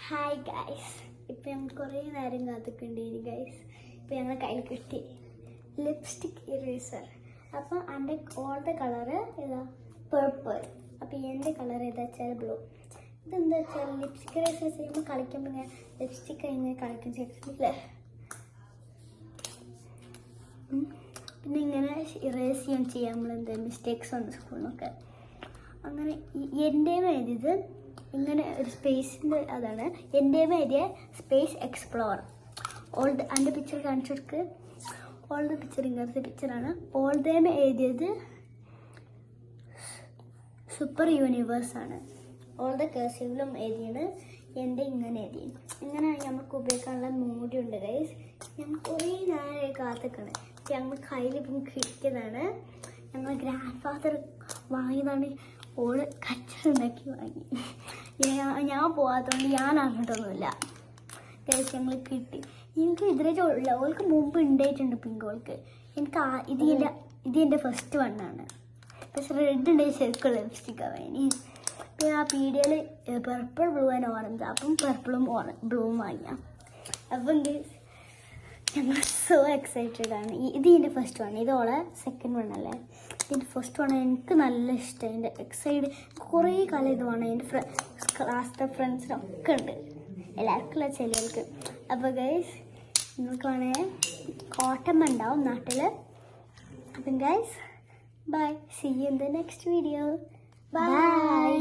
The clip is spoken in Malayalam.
ഹായ് ഗൈസ്, ഇപ്പം ഞങ്ങൾ കുറേ നേരം കാത്തിട്ടുണ്ടേനി ഗൈസ്. ഇപ്പം ഞങ്ങൾ കയ്യിൽ കിട്ടി ലിപ്സ്റ്റിക് ഇറേസർ. അപ്പം എൻ്റെ ഓളുടെ കളറ് ഏതാ പേർപ്പിൾ. അപ്പം എൻ്റെ കളർ ഏതാ വെച്ചാൽ ബ്ലൂ. ഇതെന്താ വെച്ചാൽ ലിപ്സ്റ്റിക് ഇറേസർ ചെയ്യുമ്പോൾ കളിക്കുമ്പോൾ ഇങ്ങനെ ലിപ്സ്റ്റിക് കഴിഞ്ഞ് കളിക്കും ചെയ്തിട്ടില്ലേ. പിന്നെ ഇങ്ങനെ ഇറേസ് ചെയ്യാൻ നമ്മൾ എന്താ മിസ്റ്റേക്സ് വന്നു സ്കൂളിൽ നിന്നൊക്കെ. അങ്ങനെ എൻ്റെ എഴുതിയത് ഇങ്ങനെ ഒരു സ്പേസിൻ്റെ അതാണ് എൻ്റെ എഴുതിയ സ്പേസ് എക്സ്പ്ലോർ. ഓൾഡ് എൻ്റെ പിക്ചർ കാണിച്ചു കൊടുക്ക്. ഓൾഡ് പിക്ചർ ഇങ്ങനത്തെ പിക്ചറാണ്. ഓൾഡേമ എഴുതിയത് സൂപ്പർ യൂണിവേഴ്സാണ്. ഓൾഡ് കേഴ്സീവിലും എഴുതിയാണ്. എൻ്റെ ഇങ്ങനെ എഴുതി. ഇങ്ങനെ നമുക്ക് ഉപയോഗിക്കാനുള്ള മൂടിയുണ്ട് ഗൈസ്. ഞങ്ങൾ കുറേ നേരമായി കാത്തിക്കണം. ഞങ്ങൾ കയ്യിൽ ഇപ്പം കിട്ടിയതാണ്. ഞങ്ങൾ ഗ്രാൻഡ് ഫാദർ വാങ്ങിയതാണ്. ഓള് കച്ചറുണ്ടാക്കി വാങ്ങി. ഞാൻ പോകാത്തതുകൊണ്ട് ഞാൻ അറിഞ്ഞിട്ടൊന്നുമില്ല ഗൈസ്. ഞങ്ങൾ കിട്ടി. എനിക്ക് ഇതിനെ ഇല്ല, ഓൾക്ക് മുമ്പ് ഉണ്ടായിട്ടുണ്ട് പിങ്ക്. ഓൾക്ക് എനിക്ക് ഇത് എൻ്റെ ഫസ്റ്റ് വണ്ണാണ്. പക്ഷെ റെഡ് ഉണ്ടായി ശരിക്കുള്ള ലിപ്സ്റ്റിക്കാണ് വേണി. പിന്നെ ആ പീഡിയയിൽ പർപ്പിൾ ബ്ലൂ ആൻഡ് ഓറഞ്ച്. അപ്പം പർപ്പിളും ബ്ലൂവും വാങ്ങിയാൽ. അപ്പം ഗൈസ് ഞങ്ങൾ സോ എക്സൈറ്റഡ് ആണ്. ഇത് എൻ്റെ ഫസ്റ്റ് വൺ. ഇതോളെ സെക്കൻഡ് വൺ അല്ലേ. ഇതിൻ്റെ ഫസ്റ്റ് വൺ എനിക്ക് നല്ല ഇഷ്ടമായി. എൻ്റെ എക്സൈഡ് കുറേ കാലം ഇത് വേണം. എൻ്റെ ക്ലാസ്സിലെ ഫ്രണ്ട്സിനൊക്കെ ഉണ്ട്, എല്ലാവർക്കും ഉള്ള ചെല്ലുകൾക്ക്. അപ്പോൾ ഗൈസ് നിങ്ങൾക്ക് വേണേ കോട്ടമ്മ ഉണ്ടാവും നാട്ടിൽ. അപ്പം guys bye, see you in the next video. By.